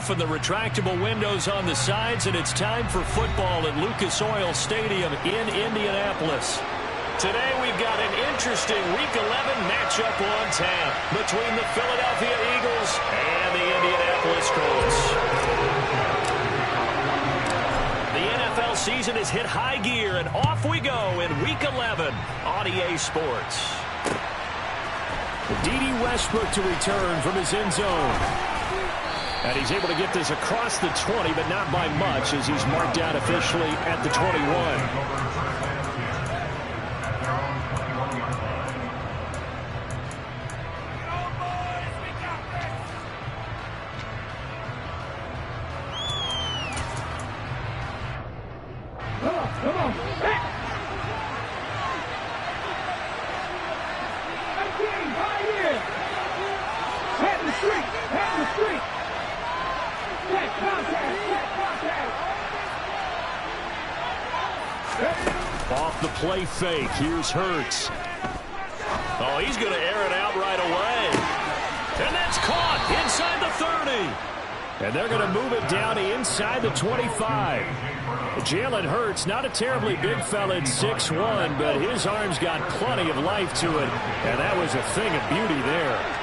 roof and the retractable windows on the sides, and it's time for football at Lucas Oil Stadium in Indianapolis. Today we've got an interesting Week 11 matchup on tap between the Philadelphia Eagles and the Indianapolis Colts. The NFL season has hit high gear, and off we go in Week 11 on EA Sports. D.D. Westbrook to return from his end zone. And he's able to get this across the 20, but not by much, as he's marked down officially at the 21. Off the play fake. Here's Hurts. Oh, he's going to air it out right away. And that's caught inside the 30. And they're going to move it down to inside the 25. Jalen Hurts, not a terribly big fella at 6'1", but his arm's got plenty of life to it. And that was a thing of beauty there.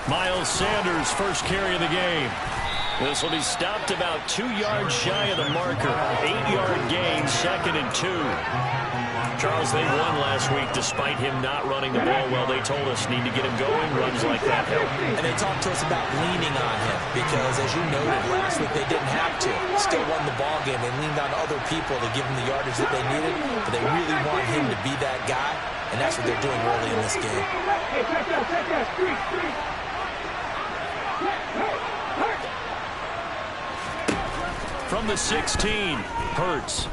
Miles Sanders, first carry of the game. This will be stopped about 2 yards shy of the marker. 8-yard gain, 2nd and 2. Charles, they won last week despite him not running the ball well. They told us need to get him going. Runs like that help. And they talked to us about leaning on him because, as you noted, last week they didn't have to. Still won the ball game. They leaned on other people to give them the yardage that they needed, but they really want him to be that guy, and that's what they're doing early in this game. From the 16, Hurts.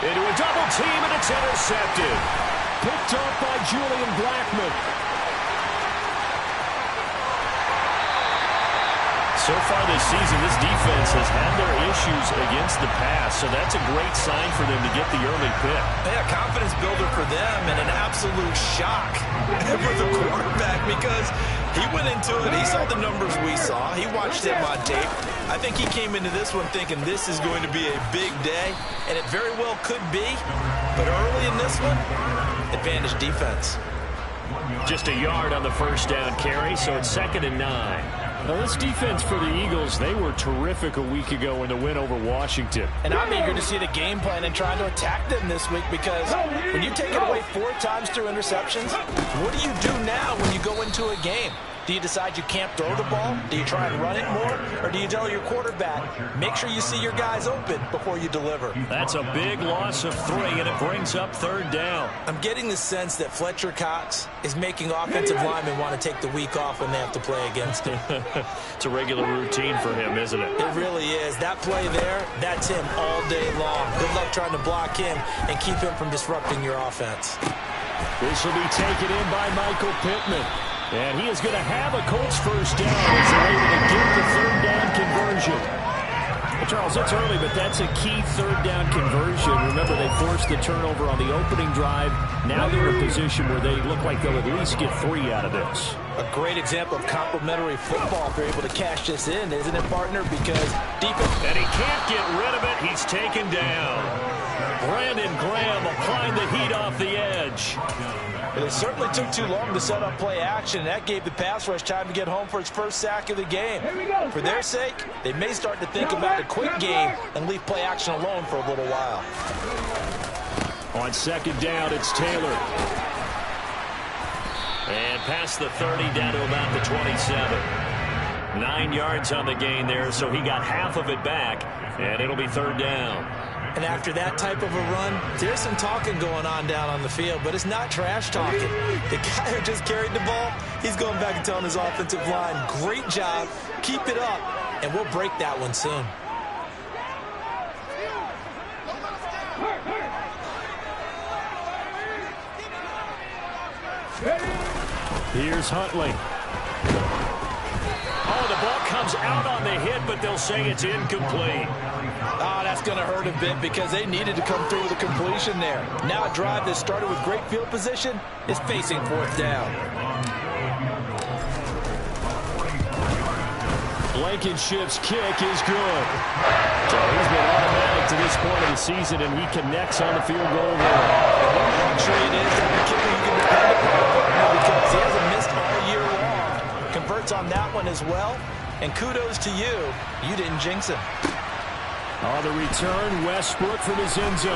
Into a double team, and it's intercepted. Picked up by Julian Blackmon. So far this season, this defense has had their issues against the pass, so that's a great sign for them to get the early pick. Yeah, confidence builder for them, and an absolute shock for the quarterback because he went into it. He saw the numbers we saw. He watched him on tape. I think he came into this one thinking this is going to be a big day, and it very well could be. But early in this one, advantage defense. Just a yard on the first down carry, so it's 2nd and 9. Now, this defense for the Eagles, they were terrific a week ago in the win over Washington. And I'm eager to see the game plan and trying to attack them this week because when you take it away 4 times through interceptions, what do you do now when you go into a game? Do you decide you can't throw the ball? Do you try and run it more? Or do you tell your quarterback, make sure you see your guys open before you deliver? That's a big loss of 3, and it brings up 3rd down. I'm getting the sense that Fletcher Cox is making offensive linemen want to take the week off when they have to play against him. It's a regular routine for him, isn't it? It really is. That play there, that's him all day long. Good luck trying to block him and keep him from disrupting your offense. This will be taken in by Michael Pittman. And he is going to have a Colts first down as they're able to get the 3rd down conversion. Well, Charles, it's early, but that's a key 3rd down conversion. Remember, they forced the turnover on the opening drive. Now they're in a position where they look like they'll at least get 3 out of this. A great example of complementary football if they're able to cash this in, isn't it, partner? Because defense... And he can't get rid of it. He's taken down. Brandon Graham applying the heat off the edge. It certainly took too long to set up play action. That gave the pass rush time to get home for its first sack of the game. For their sake, they may start to think about a quick game and leave play action alone for a little while. On 2nd down, it's Taylor. And past the 30, down to about the 27. 9 yards on the gain there, so he got half of it back, and it'll be 3rd down. And after that type of a run, there's some talking going on down on the field, but it's not trash talking. The guy who just carried the ball, he's going back and telling his offensive line, great job, keep it up, and we'll break that one soon. Here's Huntley. Oh, the ball comes comes out on the hit, but they'll say it's incomplete. Oh, that's going to hurt a bit because they needed to come through with a completion there. Now a drive that started with great field position is facing fourth down. Blankenship's kick is good. So he's been automatic to this point of the season, and he connects on the field goal there. And what a luxury it is to have a kicker you can depend upon because he hasn't missed all year long. Converts on that one as well. And kudos to you. You didn't jinx him. On the return, Westbrook from his end zone.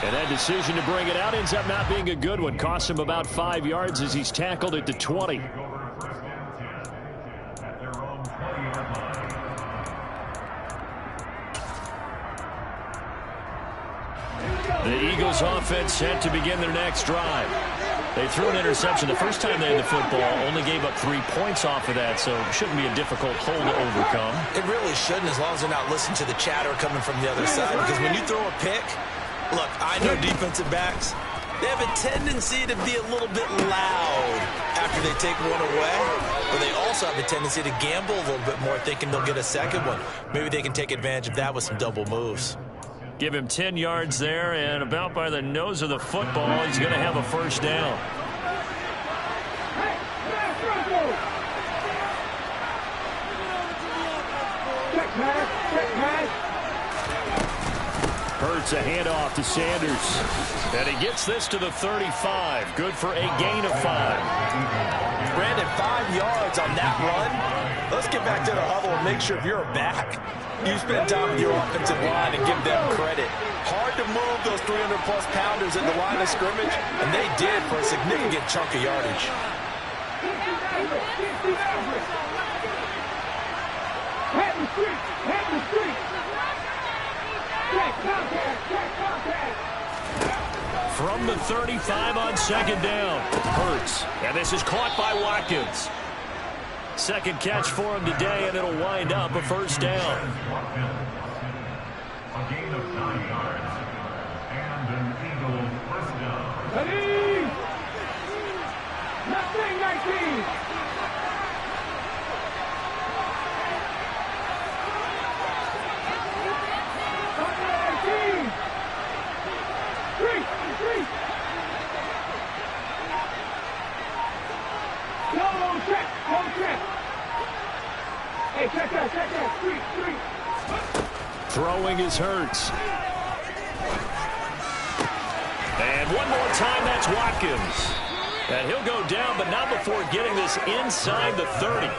And that decision to bring it out ends up not being a good one. Costs him about 5 yards as he's tackled at the 20. The Eagles offense set to begin their next drive. They threw an interception the first time they had the football, only gave up 3 points off of that, so it shouldn't be a difficult hole to overcome. It really shouldn't, as long as they're not listening to the chatter coming from the other side, because when you throw a pick, look, I know defensive backs, they have a tendency to be a little bit loud after they take one away, but they also have a tendency to gamble a little bit more, thinking they'll get a second one. Maybe they can take advantage of that with some double moves. Give him 10 yards there, and about by the nose of the football, he's going to have a first down. Hurts a handoff to Sanders. And he gets this to the 35. Good for a gain of 5. Brandon, 5 yards on that run. Let's get back to the huddle and make sure if you're a back, you spend time with your offensive line and give them credit. Hard to move those 300-plus pounders at the line of scrimmage, and they did for a significant chunk of yardage. From the 35 on second down, Hurts. And this is caught by Watkins. Second catch for him today, and it'll wind up a first down. A gain of 9 yards and an Eagle first down. Ready? 19. Throwing is Hurts. And one more time, that's Watkins. And he'll go down, but not before getting this inside the 30.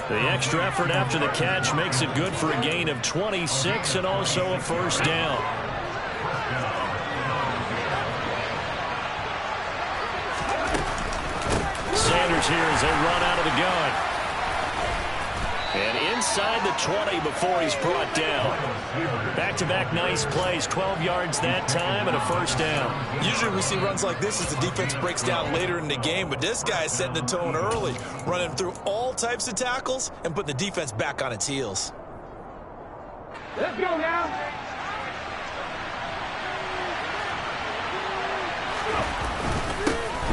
The extra effort after the catch makes it good for a gain of 26 and also a first down. Sanders here as they run out of the gun. And inside the 20 before he's brought down. Back-to-back nice plays, 12 yards that time and a first down. Usually we see runs like this as the defense breaks down later in the game, but this guy is setting the tone early, running through all types of tackles and putting the defense back on its heels. Let's go now.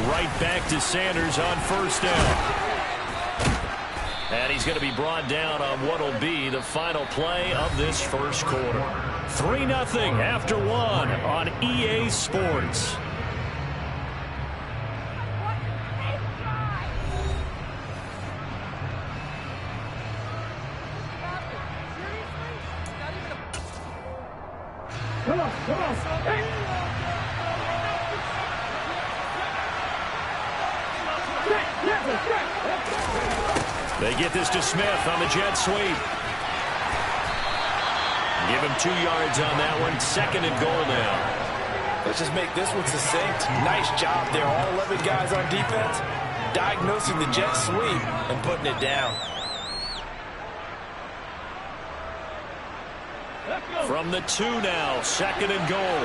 Right back to Sanders on first down. And he's going to be brought down on what will be the final play of this first quarter. 3-0 after 1 on EA Sports. Come on. Hey. They get this to Smith on the jet sweep. Give him 2 yards on that one. Second and goal now. Let's just make this one succinct. Nice job there. All 11 guys on defense diagnosing the jet sweep and putting it down. From the 2 now. Second and goal.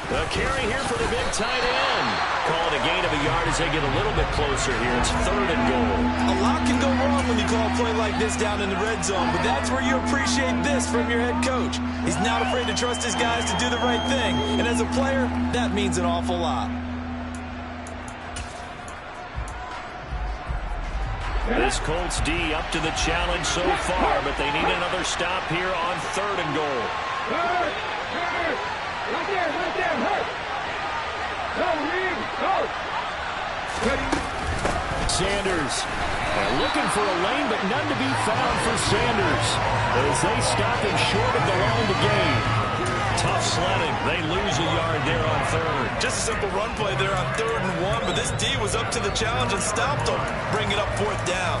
The carry here for the big tight end. Call it a gain of a yard as they get a little bit closer here. It's third and goal. A lot can go wrong when you call a play like this down in the red zone, but that's where you appreciate this from your head coach. He's not afraid to trust his guys to do the right thing, and as a player, that means an awful lot. This Colts D up to the challenge so far, but they need another stop here on 3rd and goal. Right there, hurt. Go. Sanders looking for a lane, but none to be found for Sanders as they stop him short of the line to gain. Tough sledding. They lose a yard there on 3rd. Just a simple run play there on 3rd and 1, but this D was up to the challenge and stopped them. Bring it up 4th down.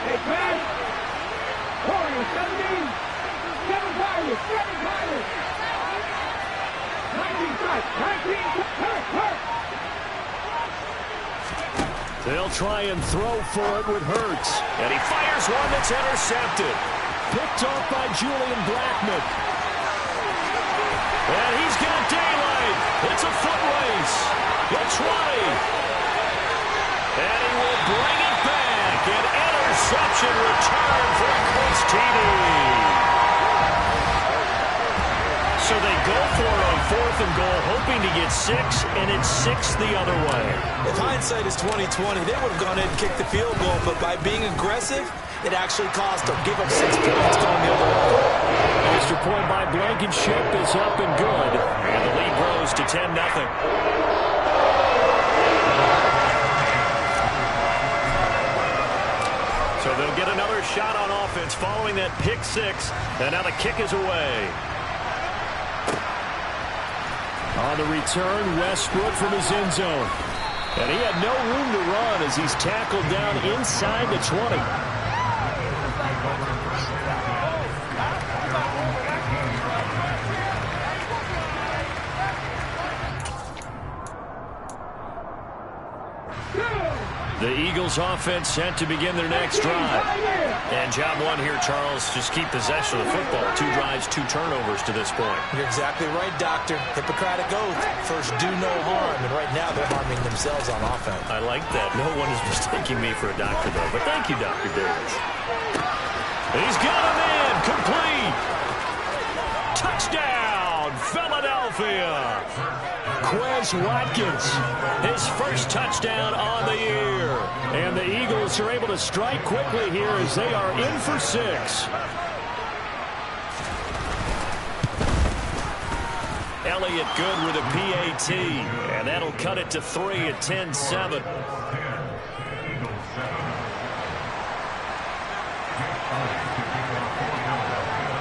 Hey, Pat. Corner, 17. 7 Pirates. 19 hurt. They'll try and throw for it with Hurts. And he fires one that's intercepted. Picked off by Julian Blackmon. And he's got daylight. It's a foot race. The 20. And he will bring it back. An interception return for a Colts TD. So they go for it on 4th and goal, hoping to get 6, and it's 6 the other way. If hindsight is 20/20, they would have gone in and kicked the field goal, but by being aggressive, it actually cost them. Give up 6 points going the other way. Extra point by Blankenship is up and good, and the lead grows to 10-0. So they'll get another shot on offense following that pick 6, and now the kick is away. On the return, Westbrook from his end zone. And he had no room to run as he's tackled down inside the 20. The Eagles offense set to begin their next drive. And job 1 here, Charles, just keep possession of the football. 2 drives, 2 turnovers to this point. You're exactly right, Doctor. Hippocratic oath. First, do no harm. And right now, they're harming themselves on offense. I like that. No one is mistaking me for a doctor, though. But thank you, Dr. Davis. He's got a man. Complete. Touchdown, Philadelphia. Quez Watkins, his first touchdown on the year. And the Eagles are able to strike quickly here as they are in for 6. Elliott good with a PAT. And that'll cut it to 3 at 10-7.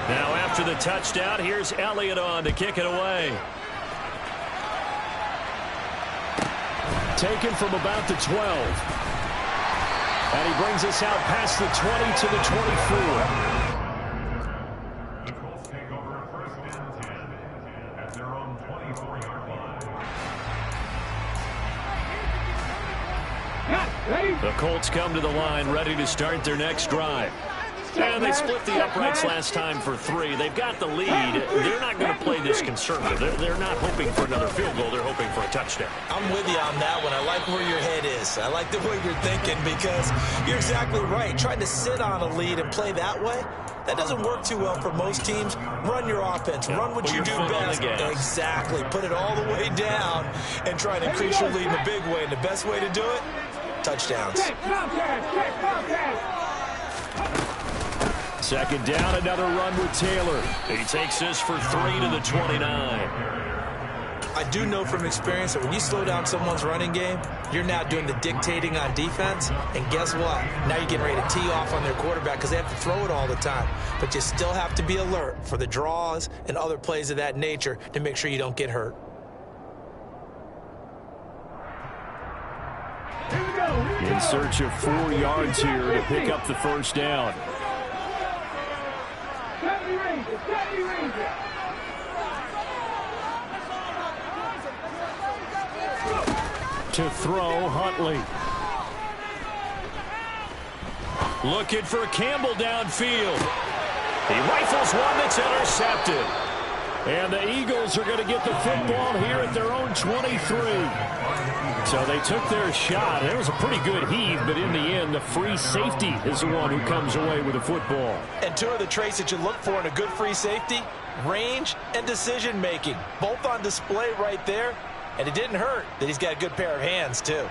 Now after the touchdown, here's Elliott on to kick it away. Taken from about the 12. And he brings us out past the 20 to the 24. The Colts take over a 1st and 10 at their own 24-yard line. The Colts come to the line ready to start their next drive. And they split the uprights last time for 3. They've got the lead. They're not going to play this conservative. They're not hoping for another field goal. They're hoping for a touchdown. I'm with you on that one. I like where your head is. I like the way you're thinking because you're exactly right. Trying to sit on a lead and play that way, that doesn't work too well for most teams. Run your offense. Run what you do best. Exactly. Put it all the way down and try to increase your lead in a big way. And the best way to do it, touchdowns. Second down, another run with Taylor. He takes this for 3 to the 29. I do know from experience that when you slow down someone's running game, you're now doing the dictating on defense. And guess what? Now you're getting ready to tee off on their quarterback because they have to throw it all the time. But you still have to be alert for the draws and other plays of that nature to make sure you don't get hurt. In search of 4 yards here to pick up the first down. To throw, Huntley. Looking for Campbell downfield. He rifles one that's intercepted. And the Eagles are going to get the football here at their own 23. So they took their shot. It was a pretty good heave, but in the end, the free safety is the one who comes away with the football. And two of the traits that you look for in a good free safety, range and decision-making. Both on display right there. And it didn't hurt that he's got a good pair of hands, too.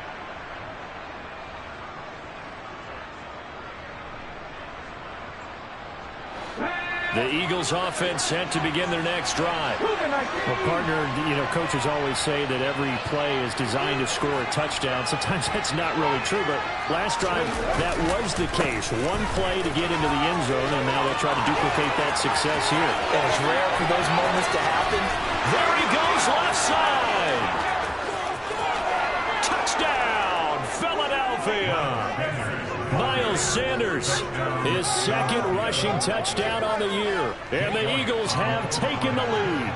The Eagles offense set to begin their next drive. Well, partner, coaches always say that every play is designed to score a touchdown. Sometimes that's not really true, but last drive, that was the case. One play to get into the end zone, and now they'll try to duplicate that success here. And it's rare for those moments to happen. There he goes, left side. Touchdown, Philadelphia. Miles Sanders, his second rushing touchdown on the year. And the Eagles have taken the lead.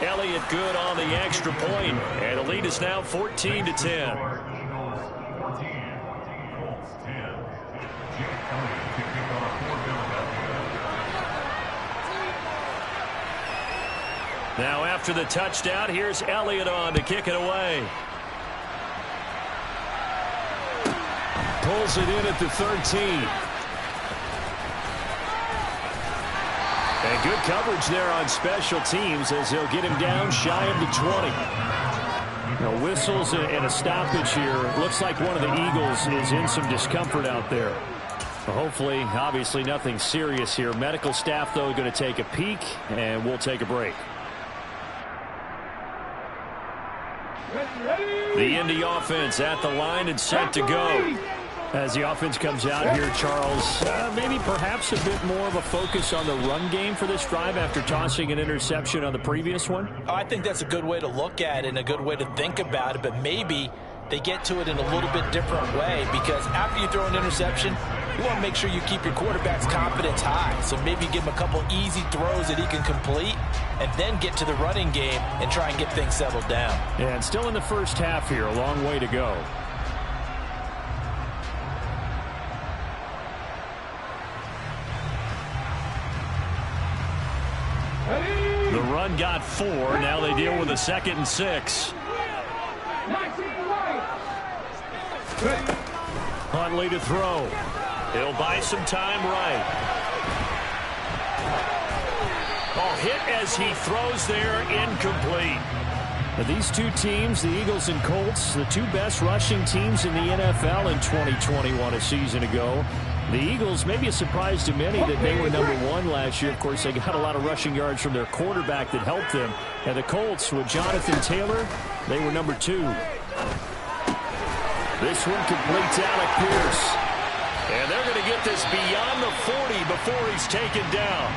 Elliott good on the extra point, and the lead is now 14-10. Now after the touchdown, here's Elliott on to kick it away. Pulls it in at the 13. And good coverage there on special teams as they'll get him down shy of the 20. Now whistles and a stoppage here. Looks like one of the Eagles is in some discomfort out there. Hopefully, obviously nothing serious here. Medical staff, though, going to take a peek, and we'll take a break. The Indy offense at the line and set to go. As the offense comes out here, Charles, maybe perhaps a bit more of a focus on the run game for this drive after tossing an interception on the previous one? I think that's a good way to look at it and a good way to think about it, but maybe they get to it in a little bit different way, because after you throw an interception, you want to make sure you keep your quarterback's confidence high. So maybe give him a couple easy throws that he can complete and then get to the running game and try and get things settled down. Yeah, and still in the first half here, a long way to go. The run got 4. Now they deal with a 2nd and 6. Huntley to throw. He'll buy some time right. Hit as he throws there, incomplete. Now these two teams, the Eagles and Colts, the two best rushing teams in the NFL in 2021 a season ago. The Eagles, maybe a surprise to many that they were #1 last year. Of course, they got a lot of rushing yards from their quarterback that helped them. And the Colts, with Jonathan Taylor, they were #2. This one completes Alec Pierce. And they're going to get this beyond the 40 before he's taken down.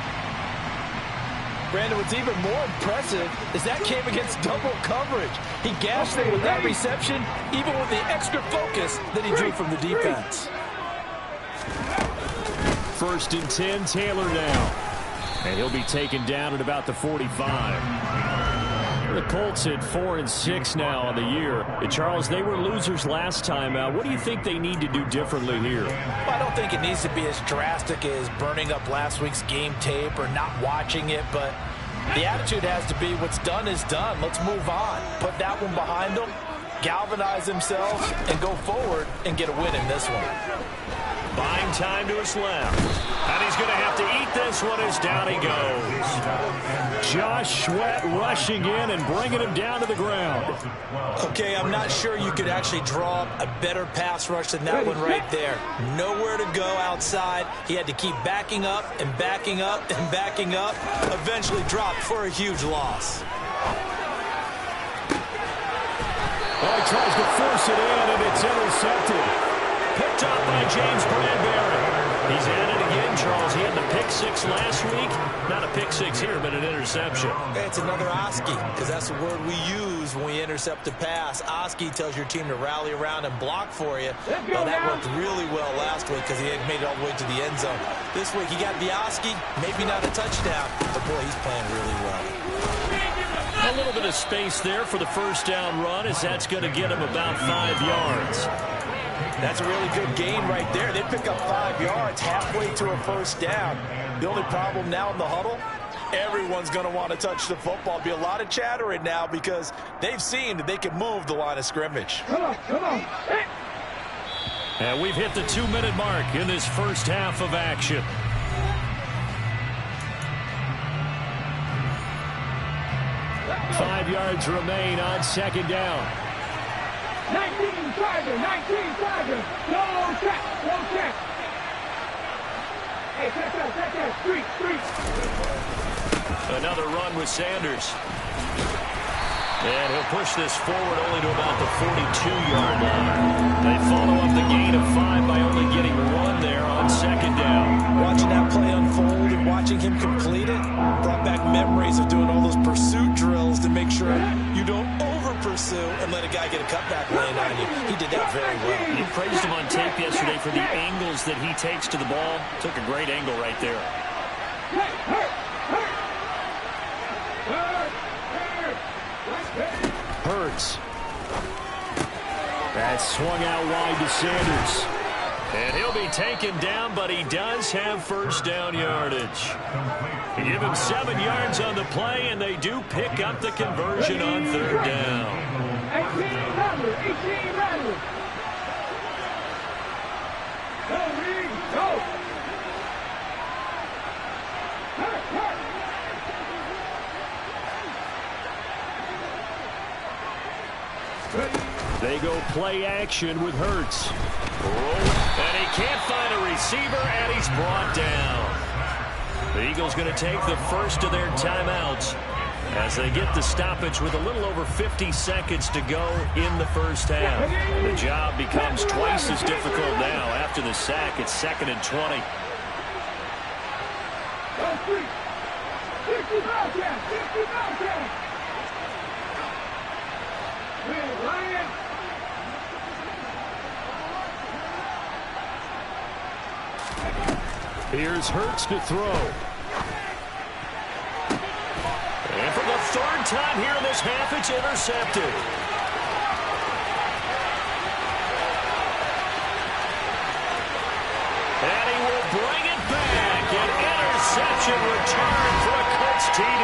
Brandon, what's even more impressive is that came against double coverage. He gashed them with that reception, even with the extra focus that he drew from the defense. 1st and 10, Taylor now. And he'll be taken down at about the 45. The Colts at 4-6 now on the year. And Charles, they were losers last time out. What do you think they need to do differently here? Well, I don't think it needs to be as drastic as burning up last week's game tape or not watching it, but the attitude has to be what's done is done. Let's move on. Put that one behind them, galvanize themselves, and go forward and get a win in this one. Buying time to his left. And he's going to have to eat this one as down he goes. Josh Sweat rushing in and bringing him down to the ground. Okay, I'm not sure you could actually draw up a better pass rush than that one right there. Nowhere to go outside. He had to keep backing up and backing up and backing up. Eventually dropped for a huge loss. Well, he tries to force it in, and it's intercepted. Picked up by James Bradbury. He's at it again, Charles. He had the pick 6 last week. Not a pick 6 here, but an interception. It's another Oski, because that's the word we use when we intercept a pass. Oski tells your team to rally around and block for you. Well, that worked really well last week because he had made it all the way to the end zone. This week he got the Oski, maybe not a touchdown, but boy, he's playing really well. A little bit of space there for the first down run, as that's going to get him about 5 yards. That's a really good gain right there. They pick up 5 yards halfway to a first down. The only problem now in the huddle, everyone's going to want to touch the football. Be a lot of chattering now because they've seen that they can move the line of scrimmage. Come on, come on. Hey. And we've hit the 2-minute mark in this first half of action. Five yards remain on second down. 19 Tiger, 19 Tiger. No check, no check. Hey, check that, street. Another run with Sanders. And he'll push this forward only to about the 42-yard line. They follow up the gain of 5 by only getting 1 there on second down. Watching that play unfold and watching him complete it brought back memories of doing all those pursuit drills to make sure you don't over-pursue and let a guy get a cutback lane on you. He did that very well. You praised him on tape yesterday for the angles that he takes to the ball. Took a great angle right there. Hurts. That's swung out wide to Sanders. And he'll be taken down, but he does have first down yardage. You give him 7 yards on the play, and they do pick up the conversion on third down. 18 Rattler. Go, Reed, go. They go play action with Hurts. And he can't find a receiver, and he's brought down. The Eagles going to take the first of their timeouts as they get the stoppage with a little over 50 seconds to go in the first half. The job becomes twice as difficult now. After the sack, it's 2nd and 20. Go, 50 Bobcats, 50 Bobcats. Ryan. Here's Hurts to throw. And for the 3rd time here in this half, it's intercepted. And he will bring it back. An interception return for a Colts TD.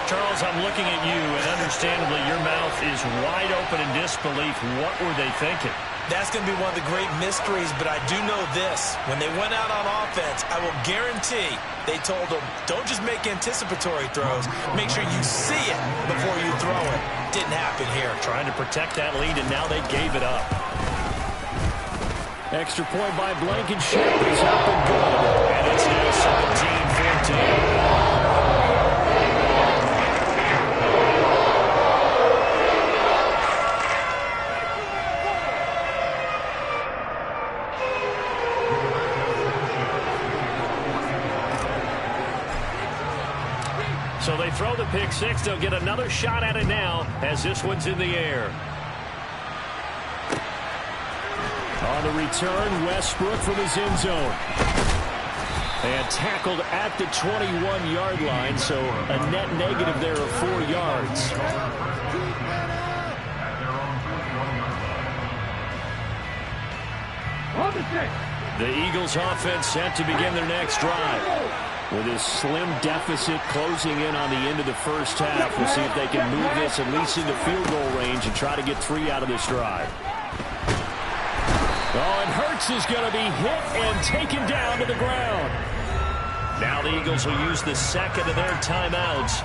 Charles, I'm looking at you, and understandably your mouth is wide open in disbelief. What were they thinking? That's going to be one of the great mysteries, but I do know this. When they went out on offense, I will guarantee they told them, don't just make anticipatory throws. Make sure you see it before you throw it. Didn't happen here. Trying to protect that lead, and now they gave it up. Extra point by Blankenship is up and good. And it's now 17-14. So they throw the pick six. They'll get another shot at it now as this one's in the air. On the return, Westbrook from his end zone. And tackled at the 21-yard line, so a net negative there of 4 yards. The Eagles offense set to begin their next drive. With this slim deficit closing in on the end of the first half, we'll see if they can move this at least into field goal range and try to get 3 out of this drive. Oh, and Hurts is going to be hit and taken down to the ground. Now the Eagles will use the second of their timeouts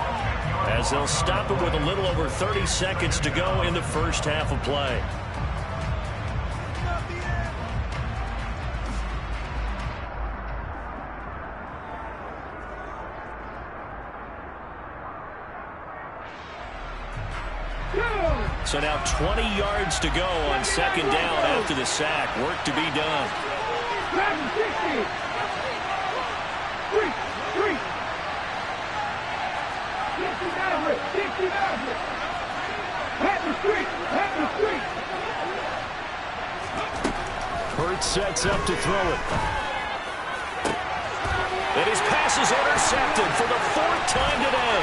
as they'll stop it with a little over 30 seconds to go in the first half of play. So now 20 yards to go on second down after the sack. Work to be done. 60. 60 Maverick. Hurts sets up to throw it. And his pass is intercepted for the 4th time today.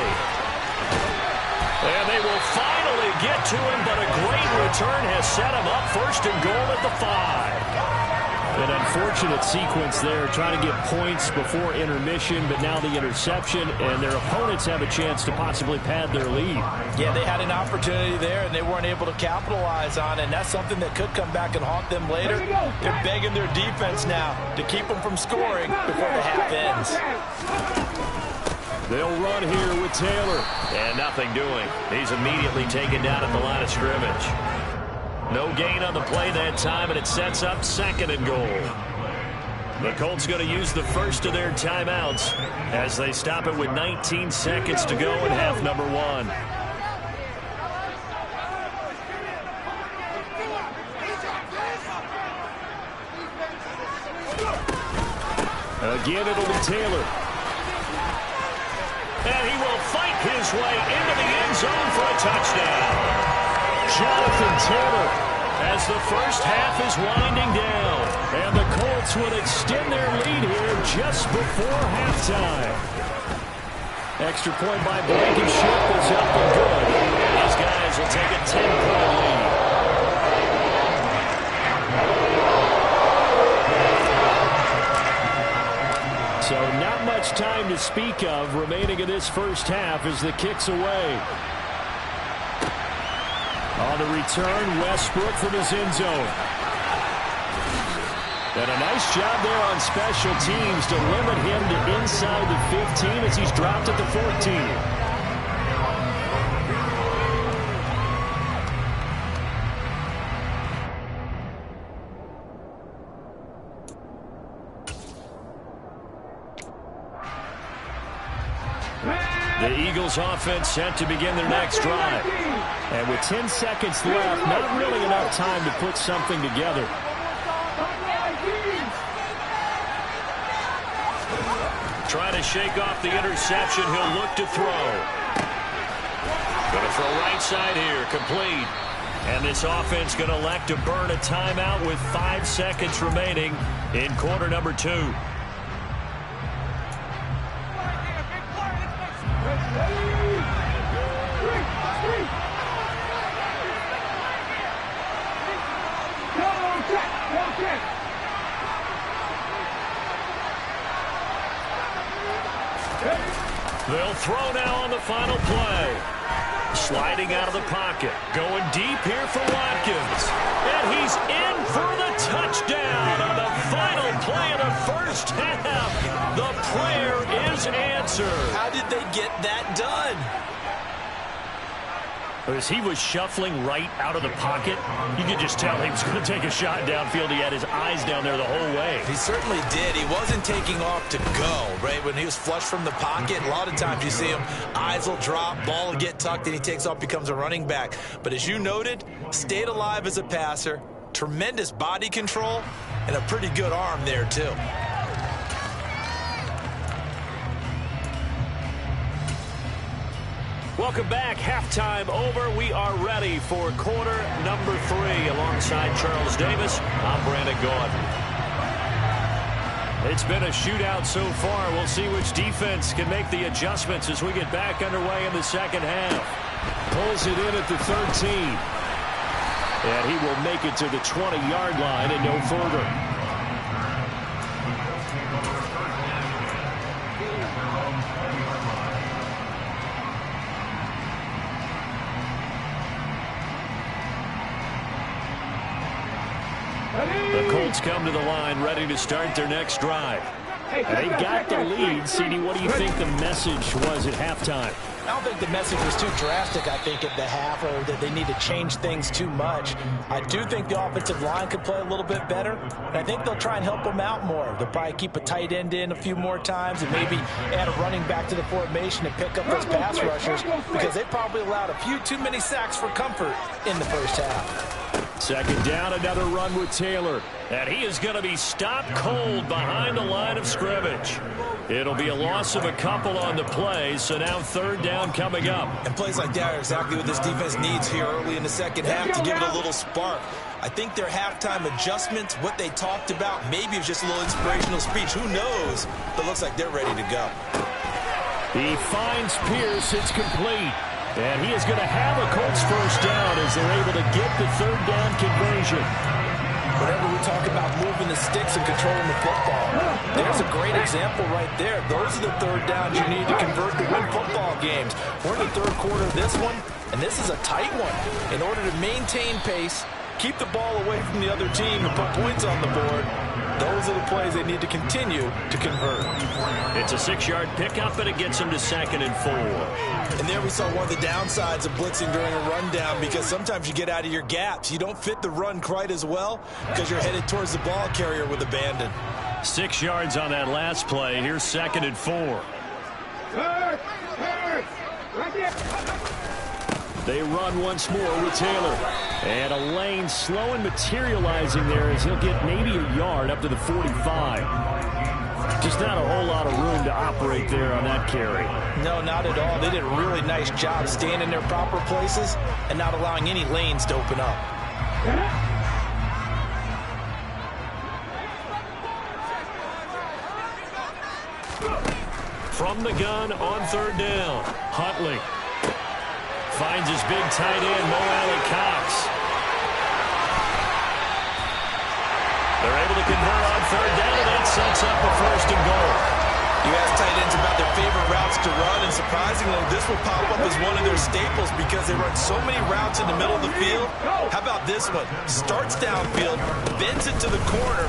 And they will finally get to him, but a great return has set him up first and goal at the 5. An unfortunate sequence there, trying to get points before intermission, but now the interception, and their opponents have a chance to possibly pad their lead. Yeah, they had an opportunity there, and they weren't able to capitalize on it, and that's something that could come back and haunt them later. They're begging their defense now to keep them from scoring before the half ends. They'll run here with Taylor. And nothing doing. He's immediately taken down at the line of scrimmage. No gain on the play that time, and it sets up second and goal. The Colts going to use the first of their timeouts as they stop it with 19 seconds to go in half number 1. Again, it'll be Taylor. And he will fight his way into the end zone for a touchdown. Jonathan Taylor, as the first half is winding down, and the Colts will extend their lead here just before halftime. Extra point by Blankenship is up and good. These guys will take a 10-point lead. So not much time to speak of remaining in this first half as the kick's away. On the return, Westbrook from his end zone. And a nice job there on special teams to limit him to inside the 15 as he's dropped at the 14. The Eagles offense set to begin their next drive. And with 10 seconds left, not really enough time to put something together. Trying to shake off the interception. He'll look to throw. Going to throw right side here. Complete. And this offense going to elect to burn a timeout with 5 seconds remaining in quarter number 2. They'll throw now on the final play. Sliding out of the pocket. Going deep here for Watkins. And he's in for the touchdown on the final play of the first half. The prayer is answered. How did they get that done? As he was shuffling right out of the pocket, you could just tell he was going to take a shot downfield. He had his eyes down there the whole way. He certainly did. He wasn't taking off to go, right? When he was flush from the pocket, a lot of times you see him, eyes will drop, ball will get tucked, and he takes off, becomes a running back. But as you noted, stayed alive as a passer, tremendous body control, and a pretty good arm there, too. Welcome back. Halftime over. We are ready for quarter number 3. Alongside Charles Davis, I'm Brandon Gaudin. It's been a shootout so far. We'll see which defense can make the adjustments as we get back underway in the second half. Pulls it in at the 13. And he will make it to the 20-yard line and no further. The Colts come to the line ready to start their next drive. They got the lead. CD, what do you think the message was at halftime? I don't think the message was too drastic, I think, at the half, or that they need to change things too much. I do think the offensive line could play a little bit better, and I think they'll try and help them out more. They'll probably keep a tight end in a few more times and maybe add a running back to the formation and pick up those pass rushers, because they probably allowed a few too many sacks for comfort in the first half. Second down, another run with Taylor. And he is going to be stopped cold behind the line of scrimmage. It'll be a loss of a couple on the play, so now third down coming up. And plays like that are exactly what this defense needs here early in the second half to give it a little spark. I think their halftime adjustments, what they talked about, maybe it was just a little inspirational speech. Who knows? But it looks like they're ready to go. He finds Pierce. It's complete. And he is going to have a Colts first down as they're able to get the third down conversion. Whenever we talk about moving the sticks and controlling the football, there's a great example right there. Those are the third downs you need to convert to win football games. We're in the third quarter of this one, and this is a tight one. In order to maintain pace, keep the ball away from the other team, and put points on the board, those are the plays they need to continue to convert. It's a 6-yard pickup, and it gets them to 2nd and 4. And there we saw one of the downsides of blitzing during a rundown, because sometimes you get out of your gaps. You don't fit the run quite as well because you're headed towards the ball carrier with abandon. 6 yards on that last play. Here's 2nd and 4. Right there. They run once more with Taylor. And a lane slow and materializing there as he'll get maybe a yard up to the 45. Just not a whole lot of room to operate there on that carry. No, not at all. They did a really nice job staying in their proper places and not allowing any lanes to open up. From the gun on third down, Huntley finds his big tight end, Mo Alley-Cox. They're able to convert on third down, and that sets up a 1st and goal. You ask tight ends about their favorite routes to run, and surprisingly, this will pop up as one of their staples because they run so many routes in the middle of the field. How about this one? Starts downfield, bends it to the corner.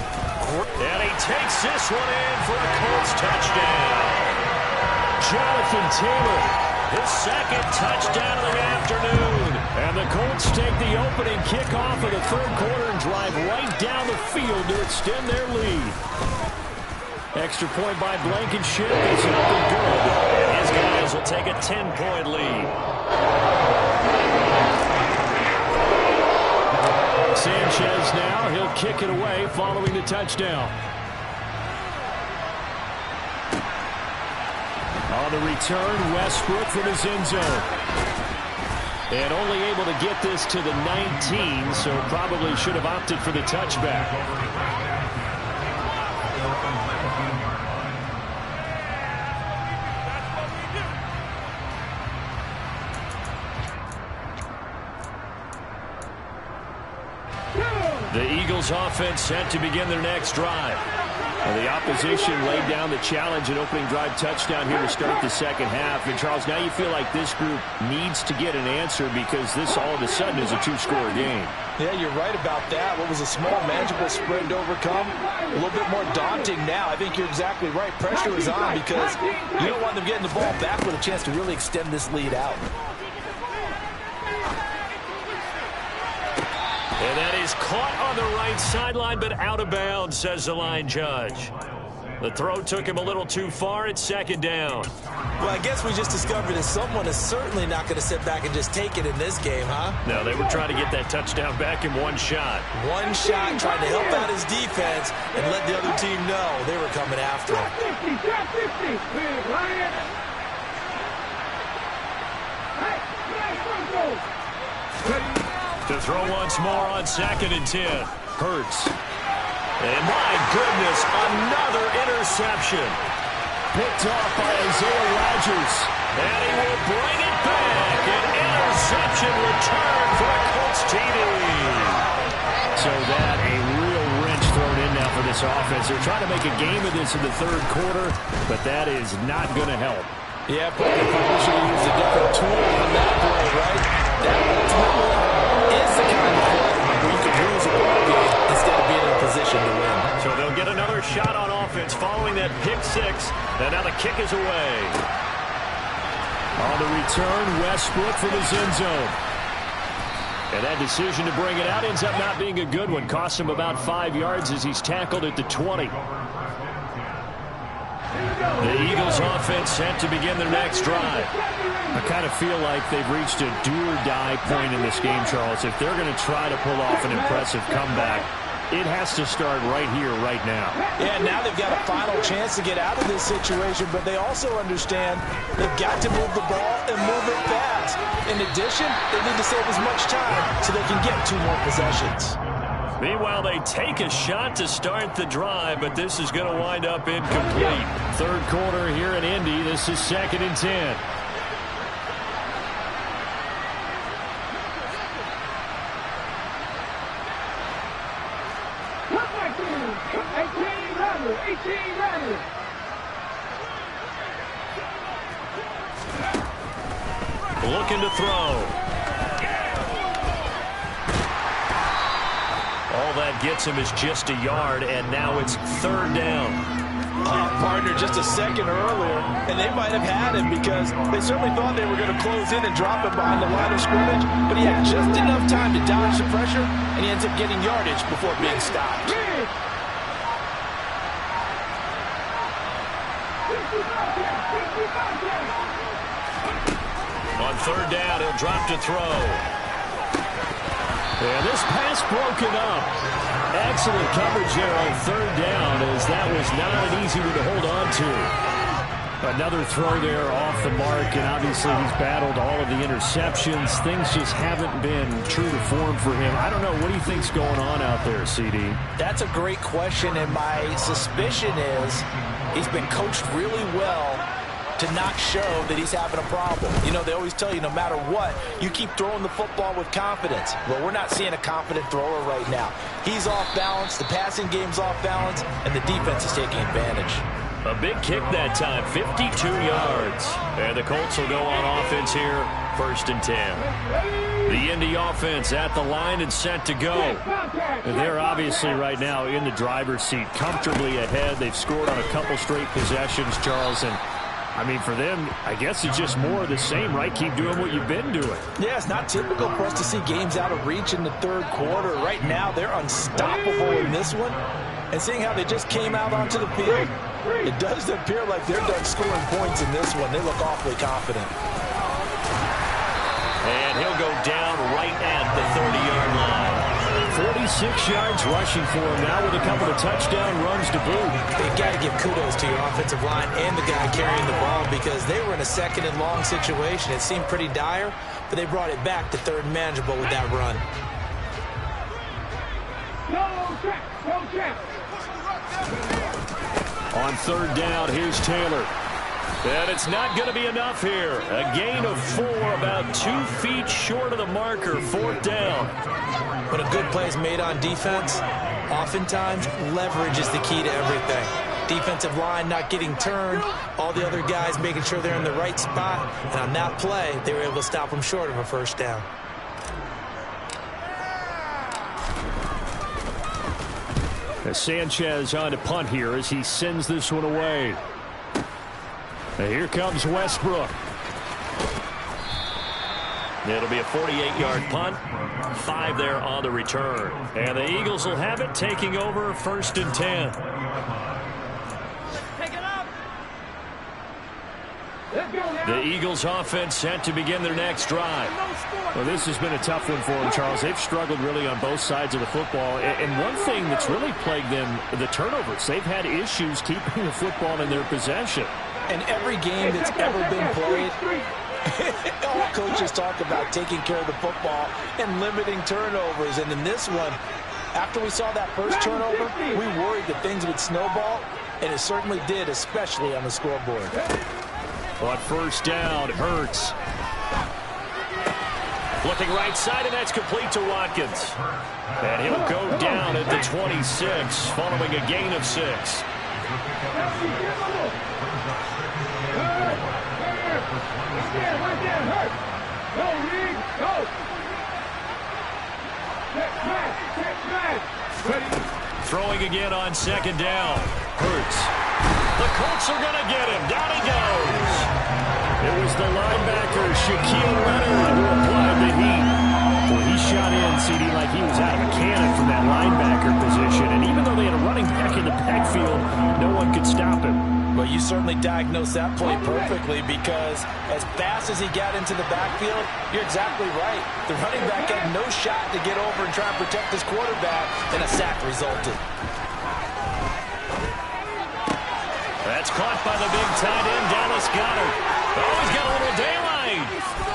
And he takes this one in for a Colts touchdown. Jonathan Taylor, his 2nd touchdown of the afternoon. And the Colts take the opening kickoff of the third quarter and drive right down the field to extend their lead. Extra point by Blankenship is up and good. And his guys will take a 10-point lead. Sanchez now, he'll kick it away following the touchdown. On the return, Westbrook from his end zone. And only able to get this to the 19, so probably should have opted for the touchback. The Eagles offense set to begin their next drive. And the opposition laid down the challenge and opening drive touchdown here to start the second half. And, Charles, now you feel like this group needs to get an answer because this all of a sudden is a 2-score game. Yeah, you're right about that. What was a small, manageable spread to overcome, a little bit more daunting now. I think you're exactly right. Pressure is on because you don't want them getting the ball back with a chance to really extend this lead out. And that is caught on the right sideline, but out of bounds, says the line judge. The throw took him a little too far. It's 2nd down. Well, I guess we just discovered that someone is certainly not going to sit back and just take it in this game, huh? No, they were trying to get that touchdown back in one shot. One shot, trying to help out his defense and let the other team know they were coming after him. Drop 50. Ryan. Hey, front goal. To throw once more on 2nd and 10. Hurts. And my goodness, another interception. Picked off by Isaiah Rodgers. And he will bring it back. An interception return for a Colts TD. So that a real wrench thrown in now for this offense. They're trying to make a game of this in the third quarter, but that is not going to help. Yeah, but they probably should have used a different tool on that play, right? That ultimately is the kind of play where you can lose a ball game instead of being in a position to win. So they'll get another shot on offense following that pick 6. And now the kick is away. On the return, Westbrook from his end zone. And that decision to bring it out ends up not being a good one. Cost him about 5 yards as he's tackled at the 20. The Eagles offense set to begin their next drive. I kind of feel like they've reached a do-or-die point in this game, Charles. If they're going to try to pull off an impressive comeback, it has to start right here, right now. Yeah, now they've got a final chance to get out of this situation, but they also understand they've got to move the ball and move it fast. In addition, they need to save as much time so they can get 2 more possessions. Meanwhile, they take a shot to start the drive, but this is going to wind up incomplete. Third quarter here in Indy. This is 2nd and 10. Looking to throw. All that gets him is just a yard, and now it's 3rd down. Partner, just a second earlier, and they might have had him because they certainly thought they were going to close in and drop him behind the line of scrimmage, but he had just enough time to dodge the pressure, and he ends up getting yardage before being stopped. On 3rd down, he'll drop to throw. Yeah, this pass broken up. Excellent coverage there on 3rd down, as that was not an easy one to hold on to. Another throw there off the mark, and obviously he's battled all of the interceptions. Things just haven't been true to form for him. I don't know. What do you think's going on out there, CD? That's a great question, and my suspicion is he's been coached really well to not show that he's having a problem. You know, they always tell you no matter what, you keep throwing the football with confidence. Well, we're not seeing a confident thrower right now. He's off balance, the passing game's off balance, and the defense is taking advantage. A big kick that time, 52 yards. And the Colts will go on offense here, 1st and 10. The Indy offense at the line and set to go. They're obviously right now in the driver's seat, comfortably ahead. They've scored on a couple straight possessions, Charles, and I mean, for them, I guess it's just more of the same, right? Keep doing what you've been doing. Yeah, it's not typical for us to see games out of reach in the 3rd quarter. Right now, they're unstoppable in this one. And seeing how they just came out onto the field, it does appear like they're done scoring points in this one. They look awfully confident. And he'll go down right at the 30-yard line. 46 yards rushing for him now with a couple of touchdown runs to boot. They've got to give kudos to your offensive line and the guy carrying the ball because they were in a 2nd and long situation. It seemed pretty dire, but they brought it back to 3rd and manageable with that run. No check. On 3rd down, here's Taylor. And it's not going to be enough here. A gain of 4, about 2 feet short of the marker, 4th down. When a good play is made on defense, oftentimes leverage is the key to everything. Defensive line not getting turned, all the other guys making sure they're in the right spot, and on that play, they were able to stop them short of a 1st down. Sanchez on to punt here as he sends this one away. And here comes Westbrook. It'll be a 48-yard punt. 5 there on the return. And the Eagles will have it, taking over 1st and 10. Take it up. The Eagles offense set to begin their next drive. Well, this has been a tough one for them, Charles. They've struggled really on both sides of the football. And one thing that's really plagued them, the turnovers. They've had issues keeping the football in their possession. And every game that's ever been played, all coaches talk about taking care of the football and limiting turnovers. And in this one, after we saw that first turnover, we worried that things would snowball, and it certainly did, especially on the scoreboard. On 1st down, Hurts. Looking right side, and that's complete to Watkins. And he'll go down at the 26, following a gain of 6. Throwing again on 2nd down. Hurts. The Colts are going to get him. Down he goes. It was the linebacker, Shaquille Leonard, who applied the heat. Well, he shot in, CD, like he was out of a cannon from that linebacker position. And even though they had a running back in the backfield, no one could stop him. Well, you certainly diagnosed that play perfectly because as fast as he got into the backfield, you're exactly right. The running back had no shot to get over and try and protect his quarterback, and a sack resulted. That's caught by the big tight end, Dallas Goedert. Oh, he's got a little daylight.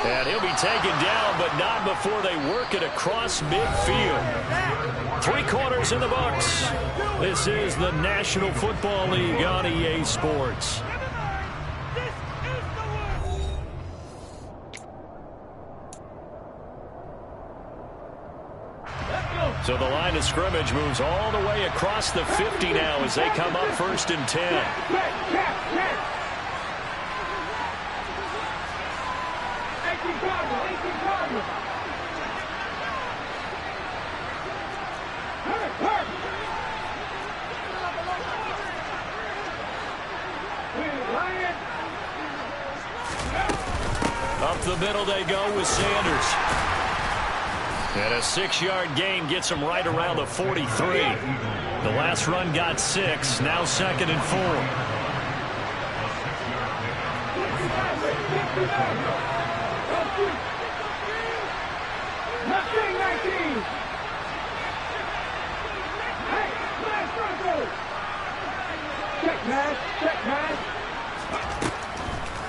And he'll be taken down, but not before they work it across midfield. 3 quarters in the books. This is the National Football League on EA Sports. So the line of scrimmage moves all the way across the 50 now as they come up 1st and 10. Up the middle they go with Sanders. And a 6-yard gain gets him right around the 43. The last run got 6. Now 2nd and 4.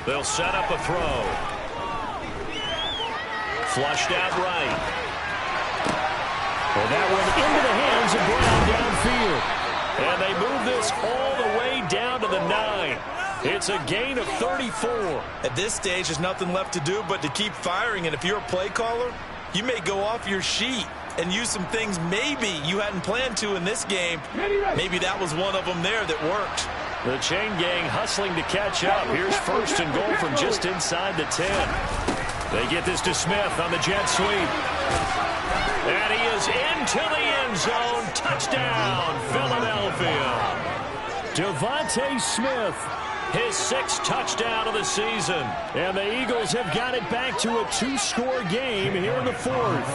They'll set up a throw. Flushed out right. And that one into the hands of Brown downfield. And they move this all the way down to the 9. It's a gain of 34. At this stage, there's nothing left to do but to keep firing. And if you're a play caller, you may go off your sheet and use some things maybe you hadn't planned to in this game. Maybe that was one of them there that worked. The chain gang hustling to catch up. Here's 1st and goal from just inside the 10. They get this to Smith on the jet sweep. And he is into the end zone. Touchdown, Philadelphia. Devontae Smith, his 6th touchdown of the season. And the Eagles have got it back to a 2-score game here in the 4th.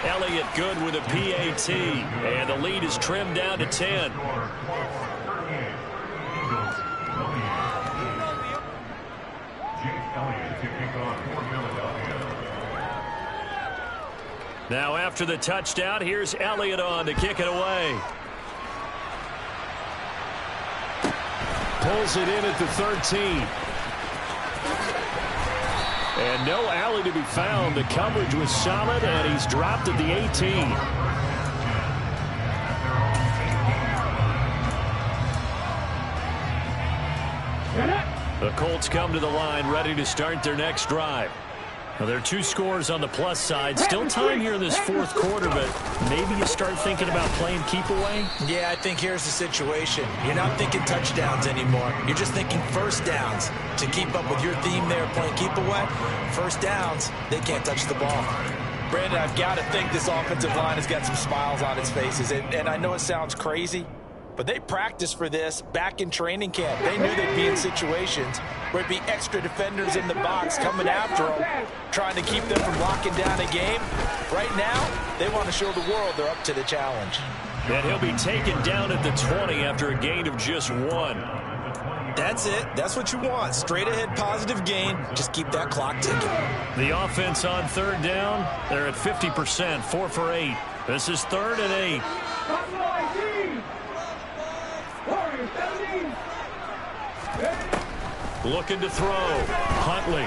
Elliott good with a PAT. And the lead is trimmed down to 10. Now after the touchdown, here's Elliott on to kick it away. Pulls it in at the 13. And no alley to be found. The coverage was solid, and he's dropped at the 18. The Colts come to the line, ready to start their next drive. Well, there are 2 scores on the plus side. Still time here in this 4th quarter, but maybe you start thinking about playing keep away? Yeah, I think here's the situation. You're not thinking touchdowns anymore. You're just thinking first downs. To keep up with your theme there, playing keep away, first downs, they can't touch the ball. Brandon, I've got to think this offensive line has got some smiles on its faces. And I know it sounds crazy, but they practiced for this back in training camp. They knew they'd be in situations where it'd be extra defenders in the box coming after them, trying to keep them from locking down a game. Right now, they want to show the world they're up to the challenge. And he'll be taken down at the 20 after a gain of just 1. That's it. That's what you want. Straight ahead positive gain. Just keep that clock ticking. The offense on 3rd down, they're at 50%, 4 for 8. This is 3rd and 8. Looking to throw. Huntley.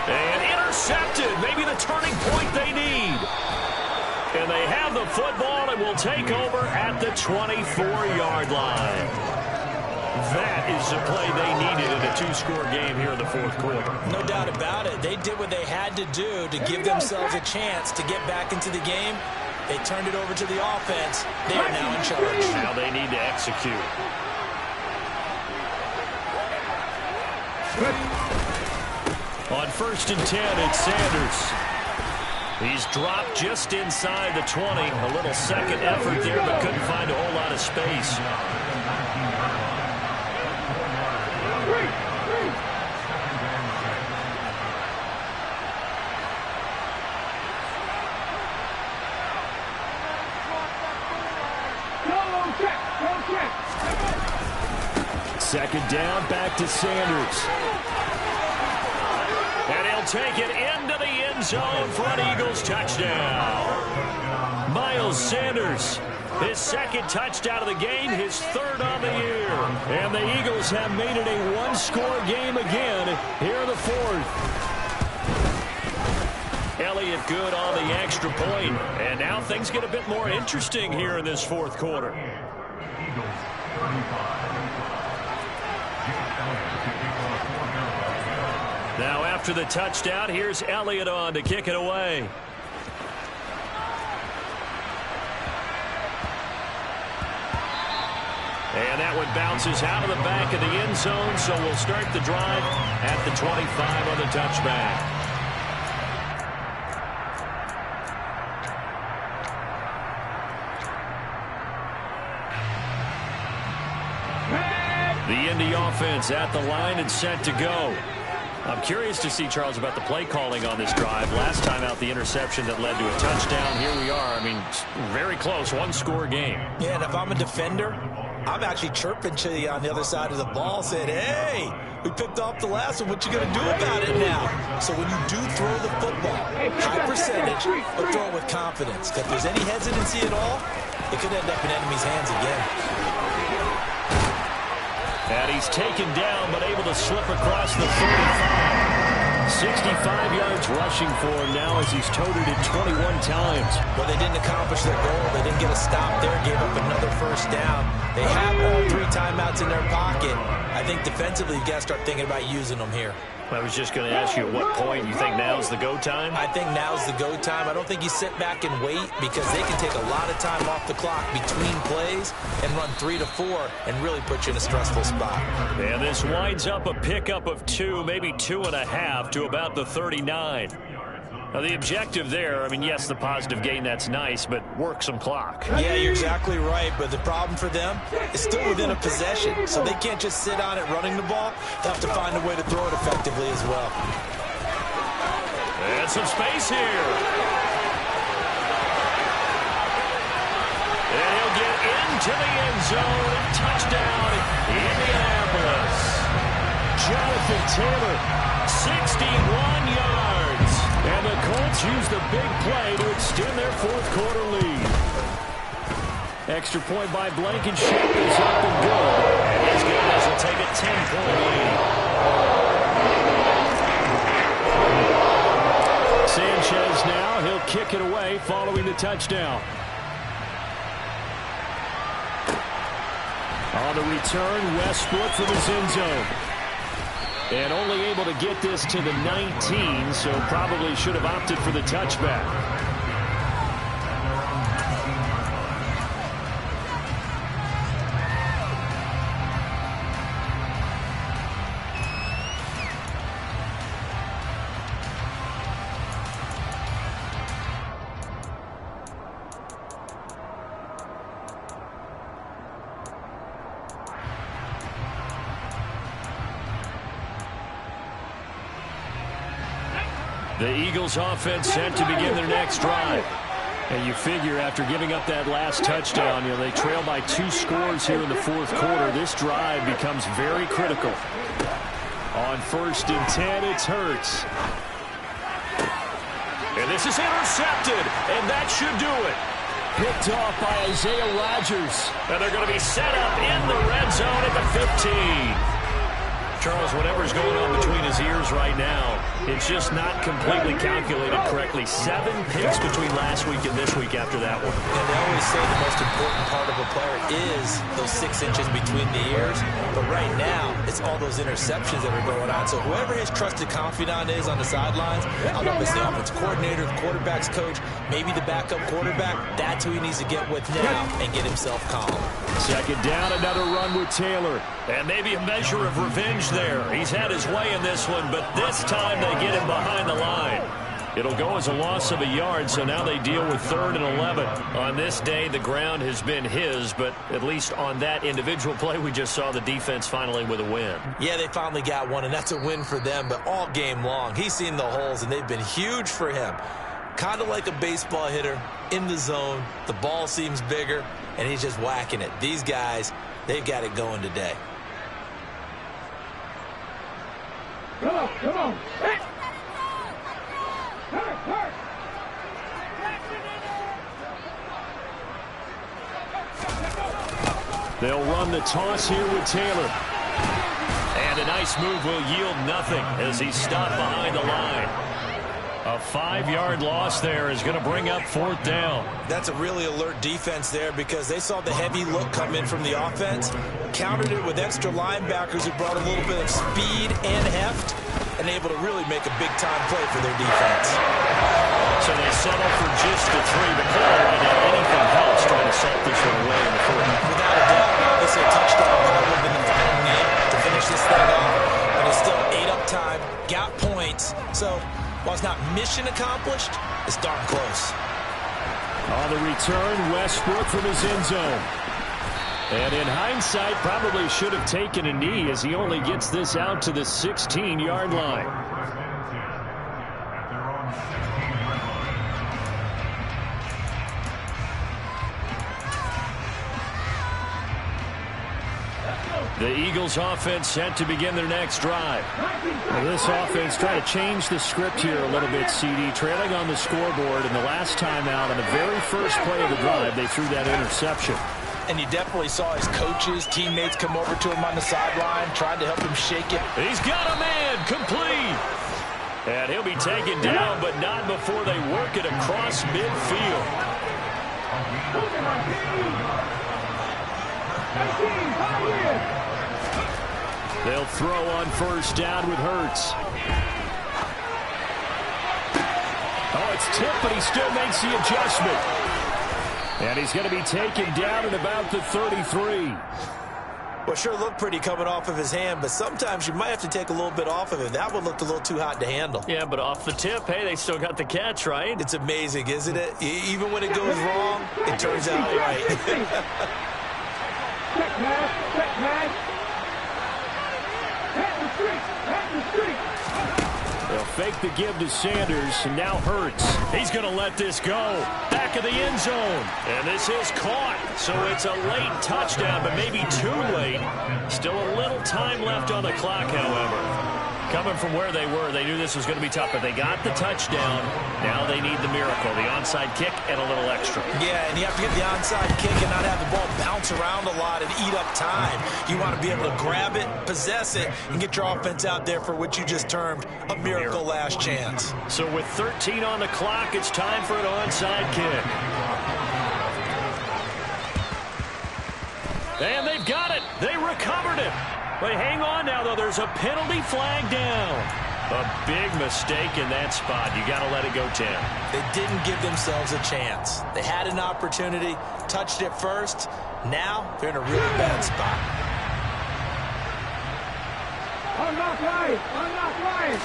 And intercepted. Maybe the turning point they need. And they have the football and will take over at the 24-yard line. That is the play they needed in a 2-score game here in the 4th quarter. No doubt about it. They did what they had to do to give themselves a chance to get back into the game. They turned it over to the offense. They are now in charge. Now they need to execute. On 1st and 10, it's Sanders. He's dropped just inside the 20. A little second effort there, but couldn't find a whole lot of space. Second down, back to Sanders. And he'll take it into the end zone for an Eagles touchdown. Miles Sanders, his 2nd touchdown of the game, his 3rd on the year. And the Eagles have made it a 1-score game again here in the 4th. Elliott good on the extra point. And now things get a bit more interesting here in this 4th quarter. Eagles 35. Now after the touchdown, here's Elliott on to kick it away. And that one bounces out of the back of the end zone, so we'll start the drive at the 25 on the touchback. The Indy offense at the line and set to go. I'm curious to see, Charles, about the play calling on this drive. Last time out, the interception that led to a touchdown. Here we are. I mean, very close, one-score game. Yeah, and if I'm a defender, I'm actually chirping to you on the other side of the ball, saying, hey, we picked off the last one. What you going to do about it now? So when you do throw the football, high percentage, but throw it with confidence. If there's any hesitancy at all, it could end up in enemy's hands again. And he's taken down, but able to slip across the 35. 65 yards rushing for him now as he's toted it 21 times. Well, they didn't accomplish their goal. They didn't get a stop there, gave up another first down. They have all 3 timeouts in their pocket. I think defensively, you've got to start thinking about using them here. I was just going to ask you at what point you think now's the go time? I think now's the go time. I don't think you sit back and wait because they can take a lot of time off the clock between plays and run 3 to 4 and really put you in a stressful spot. And this winds up a pickup of 2, maybe 2.5 to about the 39. Now, the objective there, I mean, yes, the positive gain, that's nice, but work some clock. Yeah, you're exactly right, but the problem for them is still within a possession, so they can't just sit on it running the ball. They'll have to find a way to throw it effectively as well. And some space here. And he'll get into the end zone. Touchdown, Indianapolis. Jonathan Taylor, 61 yards. And the Colts use the big play to extend their fourth-quarter lead. Extra point by Blankenship is up and good. And these guys will take a 10-point lead. Sanchez now, he'll kick it away following the touchdown. On the return, Westbrook from his end zone. And only able to get this to the 19, so probably should have opted for the touchback. The Eagles offense set to begin their next drive. And you figure after giving up that last touchdown, they trail by 2 scores here in the fourth quarter. This drive becomes very critical. On 1st and 10, it's Hurts. And this is intercepted, and that should do it. Picked off by Isaiah Rodgers. And they're going to be set up in the red zone at the 15. Charles, whatever's going on between his ears right now, it's just not completely calculated correctly. 7 picks between last week and this week after that one. And they always say the most important part of a player is those 6 inches between the ears. But right now, it's all those interceptions that are going on. So whoever his trusted confidant is on the sidelines, I don't know if it's the offensive coordinator, the quarterback's coach, maybe the backup quarterback, that's who he needs to get with now and get himself calm. Second down, another run with Taylor. And maybe a measure of revenge there. He's had his way in this one, but this time they get him behind the line. It'll go as a loss of a yard, so now they deal with 3rd and 11. On this day, the ground has been his, but at least on that individual play, we just saw the defense finally with a win. Yeah, they finally got one, and that's a win for them, but all game long, he's seen the holes, and they've been huge for him. Kind of like a baseball hitter in the zone. The ball seems bigger, and he's just whacking it. These guys, they've got it going today. Come on, come on. Hit. Hurt. They'll run the toss here with Taylor. And a nice move will yield nothing as he's stopped behind the line. A 5-yard loss there is going to bring up 4th down. That's a really alert defense there because they saw the heavy look come in from the offense, countered it with extra linebackers who brought a little bit of speed and heft, and able to really make a big-time play for their defense. So they settle for just the 3, but clearly right now anything helps trying to salt this one away in the 4th. Without a doubt, obviously a touchdown would have been the final game to finish this thing off, but it's still 8 up time, got points, so while it's not mission accomplished, it's darn close. On the return, Westbrook from his end zone. And in hindsight, probably should have taken a knee as he only gets this out to the 16-yard line. The Eagles offense set to begin their next drive. Well, this offense trying to change the script here a little bit, CD. Trailing on the scoreboard, and the last time out on the very first play of the drive, they threw that interception. And you definitely saw his coaches, teammates come over to him on the sideline, trying to help him shake it. He's got a man, complete. And he'll be taken down, but not before they work it across midfield. They'll throw on first down with Hurts. Oh, it's tipped, but he still makes the adjustment. And he's going to be taken down at about the 33. Well, sure looked pretty coming off of his hand, but sometimes you might have to take a little bit off of it. That one looked a little too hot to handle. Yeah, but off the tip, hey, they still got the catch, right? It's amazing, isn't it? Even when it goes wrong, it turns out right. Check pass, check pass. Head the street, head the street. They'll fake the give to Sanders, and now Hurts. He's going to let this go. Back of the end zone. And this is caught. So it's a late touchdown, but maybe too late. Still a little time left on the clock, however. Coming from where they were, they knew this was going to be tough, but they got the touchdown. Now they need the miracle, the onside kick and a little extra. Yeah, and you have to get the onside kick and not have the ball bounce around a lot and eat up time. You want to be able to grab it, possess it, and get your offense out there for what you just termed a miracle last chance. So with 13 on the clock, it's time for an onside kick. And they've got it. They recovered it. But hang on now, though. There's a penalty flag down. A big mistake in that spot. You got to let it go 10. They didn't give themselves a chance. They had an opportunity, touched it first. Now they're in a really bad spot. Unlock right, unlock right.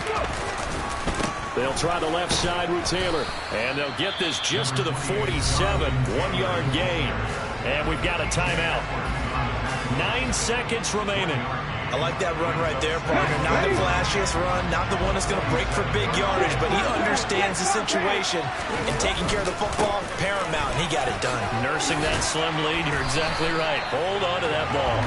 They'll try the left side with Taylor. And they'll get this just to the 47. 1-yard gain. And we've got a timeout. 9 seconds remaining. I like that run right there, partner. Not the flashiest run, not the one that's going to break for big yardage, but he understands the situation, and taking care of the football, paramount, and he got it done. Nursing that slim lead, you're exactly right. Hold on to that ball.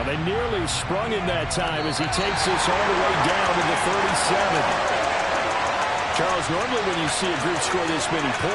They nearly sprung him that time as he takes this all the way down to the 37. Charles, normally when you see a group score this many points,